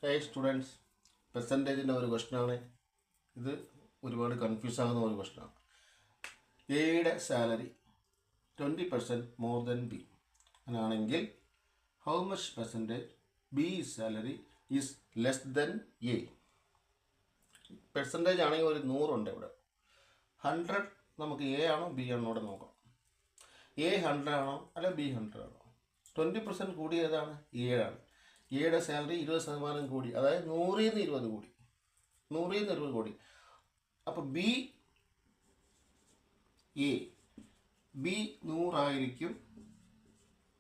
ഹേ students, പെർസെൻറ്റേജിൻ്റെ ഒരു ക്വസ്റ്റനാണ് ഇത്. ഒരുപാട് കൺഫ്യൂസ് ആകുന്ന ഒരു ക്വസ്റ്റനാണ്. എയുടെ സാലറി 20% മോർ ദൻ ബി അങ്ങനെയാണെങ്കിൽ how much percentage B salary is less than A. Percentage ആണെങ്കിൽ ഒരു 100 ഉണ്ട് ഇവിടെ. 100 നമുക്ക് എ ആണോ ബി ആണോ ഇവിടെ നോക്കാം. എ 100 ആണോ അല്ല ബി 100 ആണോ? 20% കൂടിയതാണ് എയാണ്. എയുടെ സാലറി 20% കൂടി, അതായത് 100 ൽ നിന്ന് 20 കൂടി, 100 ൽ നിന്ന് 20 കൂടി. അപ്പോൾ ബി 100 ആയിരിക്കും,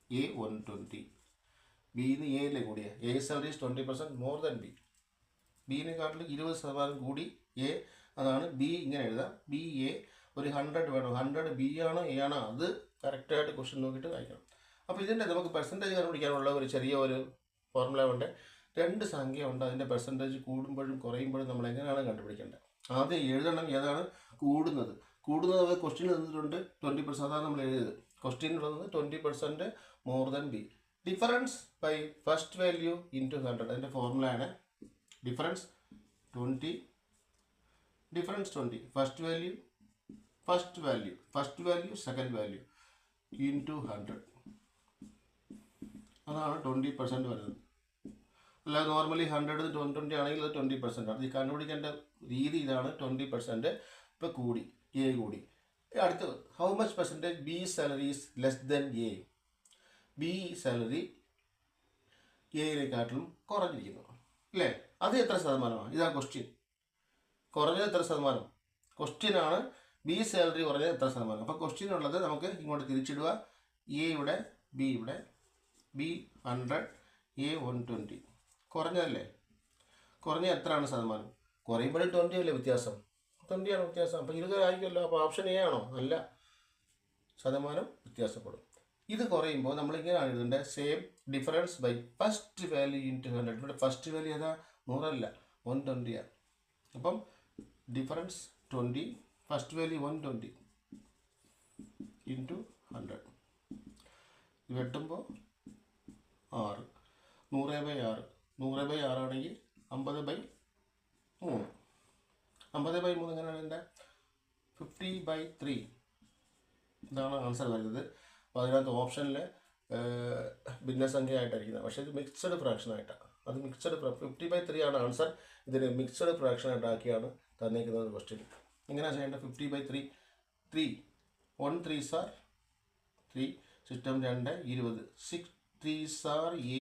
എ 120. ബിന്ന് എയിലെ കൂടിയ A salary 20% more than B. ബിനെക്കാട്ടിൽ 20% കൂടി എ, അതാണ് ബി. ഇങ്ങനെ എഴുതാം, ബി എ. ഒരു 100 വേണം. 100 ബി ആണോ എ ആണോ അത് കറക്റ്റായിട്ട് ക്വസ്റ്റ്യൻ നോക്കിയിട്ട് വായിക്കണം. അപ്പോൾ ഇതിൻ്റെ നമുക്ക് പെർസെൻറ്റേജ് കണ്ടുപിടിക്കാനുള്ള ഒരു ചെറിയ ഒരു ഫോർമുല ഉണ്ട്. 2 സംഖ്യ ഉണ്ട്, അതിൻ്റെ പെർസെൻറ്റേജ് കൂടുമ്പോഴും കുറയുമ്പോഴും നമ്മൾ എങ്ങനെയാണ് കണ്ടുപിടിക്കേണ്ടത്? ആദ്യം എഴുതണം ഏതാണ് കൂടുന്നത്. കൂടുന്നത് ക്വസ്റ്റ്യൻ തന്നിട്ടുണ്ട് 20%, അതാണ് നമ്മൾ എഴുതിയത്. ക്വസ്റ്റ്യനുള്ളത് 20% more than B. Difference by first value into 100, അതിൻ്റെ ഫോർമുലയാണ് difference 20 first value second value into 100. അതാണ് 20% വരുന്നത്. അല്ലാതെ നോർമലി 100 20 ആണെങ്കിൽ അത് 20% ആണ്. ഈ കണ്ടുപിടിക്കേണ്ട രീതി ഇതാണ്. 20% ഇപ്പോൾ കൂടി, എ കൂടി. അടുത്തത് how much percentage B salary is less than A. B salary എയിനെക്കാട്ടിലും കുറഞ്ഞിരിക്കുന്നു അല്ലേ? അത് എത്ര ശതമാനമാണ്? ഇതാ ക്വസ്റ്റ്യൻ. കുറഞ്ഞത് എത്ര ശതമാനം? ക്വസ്റ്റ്യനാണ് ബി സാലറി കുറഞ്ഞത് എത്ര ശതമാനം. അപ്പോൾ ക്വസ്റ്റ്യൻ ഉള്ളത് നമുക്ക് ഇങ്ങോട്ട് തിരിച്ചിടുക. എ ഇവിടെ, ബി ഇവിടെ. B 100, A 120. കുറഞ്ഞതല്ലേ? കുറഞ്ഞ എത്രയാണ് ശതമാനം? കുറയുമ്പോഴും 20 അല്ലേ വ്യത്യാസം? 20 ആണ് വ്യത്യാസം. അപ്പോൾ 20 ആയിരിക്കുമല്ലോ. അപ്പോൾ ഓപ്ഷൻ എ ആണോ? അല്ല, ശതമാനം വ്യത്യാസപ്പെടും. ഇത് കുറയുമ്പോൾ നമ്മളിങ്ങനെയാണ് എഴുതേണ്ടത്. Same difference by first value into 100. ഇവിടെ ഫസ്റ്റ് വാല്യൂ ഏതാ? 100 അല്ല, 120 ആണ്. അപ്പം ഡിഫറൻസ് 20, ഫസ്റ്റ് വാല്യൂ 120 ഇൻറ്റു 100. ഇത് വെട്ടുമ്പോൾ 6, 100/6. 100/6 ആണെങ്കിൽ 50/3. 50/3 എങ്ങനെയാണ് എൻ്റെ? 50/3. ഇതാണ് ആൻസർ വരുന്നത്. അപ്പോൾ അതിനകത്ത് ഓപ്ഷനിൽ ഭിന്നസംഖ്യ ആയിട്ടായിരിക്കുന്നത്, പക്ഷേ ഇത് മിക്സഡ് ഫ്രാക്ഷൻ ആയിട്ടാണ്. അത് മിക്സഡ് 50/3 ആണ് ആൻസർ. ഇതിന് മിക്സഡ് ഫ്രാക്ഷൻ ആയിട്ടാക്കിയാണ് തന്നിരിക്കുന്നത് ക്വസ്റ്റ്യൻ. എങ്ങനെയാണ് ചെയ്യേണ്ടത്? 50/3. 3 1 3s are 3, system 2 20, 6 3s are